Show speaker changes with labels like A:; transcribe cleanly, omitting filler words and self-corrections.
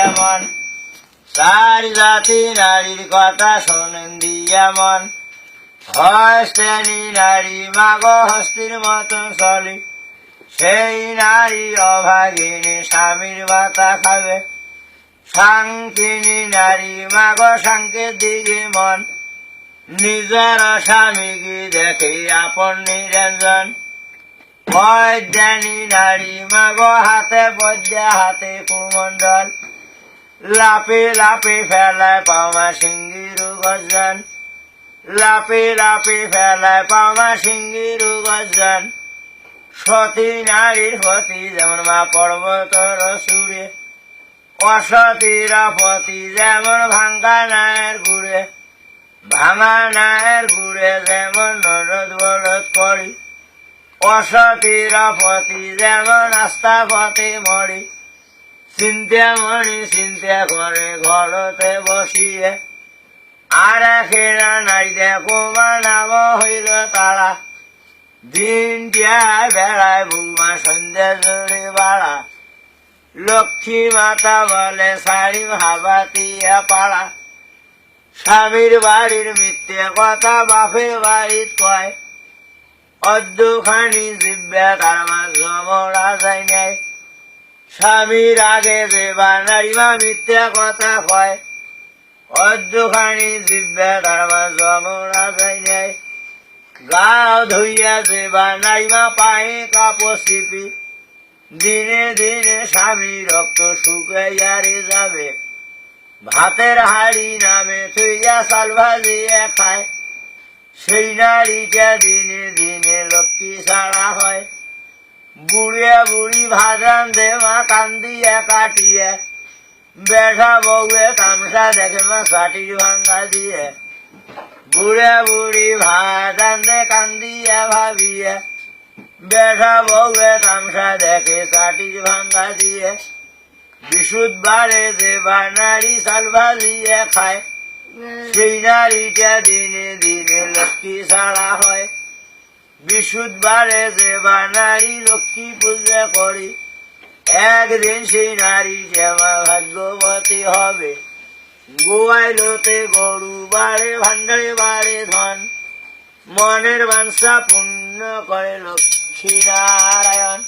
A: এমন চার জাতি নারীর কথা শোনেন দিয়ে মন হয় শ্রেণী নারী মাগ হস্তির মতন চলি সেই নারী অভাগিনী স্বামীর ভাতা খাবে সাংকিনী নারী মাগ সাংকের দিকে মন নিজের স্বামীকে দেখে আপন নিরঞ্জন বৈজ্ঞানী নারী মাগ হাতে পদ্মা হাতে কুমণ্ডল লাপে লাপে ফেলায় পাওয়া সিঙ্গির গর্জন লাপে লাপে ফেলায় পাওয়া সিঙ্গির গর্জন সতী নারীর পতি যেমন মা পর্বতর সুরে অসতীরা পতি যেমন ভাঙ্গা নায়ের গুড়ে ভাঙা নায়ের গুড়ে যেমন নরদ বরদ করি অসতীরা পতি যেমন আস্থা পথে মরি চিন্তা মনি চিন্তা করে ঘরতে বসিয়ে আর একেরা নাই দেখো নাম হইল তারা দিন বেড়ায় বুমা সন্ধ্যা জোরে বাড়া লক্ষ্মী মাতা বলে শাড়ি হাবাতিয়া পাড়া স্বামীর বাড়ির মিথ্যে কথা বাপের বাড়ির কয় অদ্যখানি জিব্যা তার মাঝ মরা যায় নাই স্বামীর আগে যে বানারি মা মিথ্যা কথা কয় অদ্যখানি জিব্যা তার মাঝ মরা যায় নাই গাও ধুইয়া যে বানাই মা পায়ে কাপড় চিপি দিনে দিনে স্বামী রক্ত শুকাইয়া রে যাবে ভাতের হাড়ি নামে থইয়া চাল ভাজিয়া খায় সেই নারীটা দিনে দিনে লক্ষ্মী ছাড়া হয় বুড়িয়া বুড়ি ভাজান দে মা কান্দিয়া কাটিয়া বেঠা বউয়ে তামসা দেখে মা চাটির ভাঙ্গা দিয়ে বুড়ে বুড়ি ভাজান দে কান্দিয়া ভাবিয়া বেঠা বউয়ে তামসা দেখে চাটির ভাঙ্গা দিয়ে বিশুদ্ধবারে যে নারী চাল ভাজিয়া খায় সেই নারীটা দিনে দিনে লক্ষ্মী ছাড়া হয় বিশুদ্ধবারে যে নারী লক্ষ্মী পূজা করি একদিন সেই নারী যেমা ভাগ্যবতী হবে গোয়াইলতে গরু বাড়ে ভান্ডারে বাড়ে ধন মনের বাঞ্ছা পূর্ণ করে লক্ষ্মী নারায়ণ।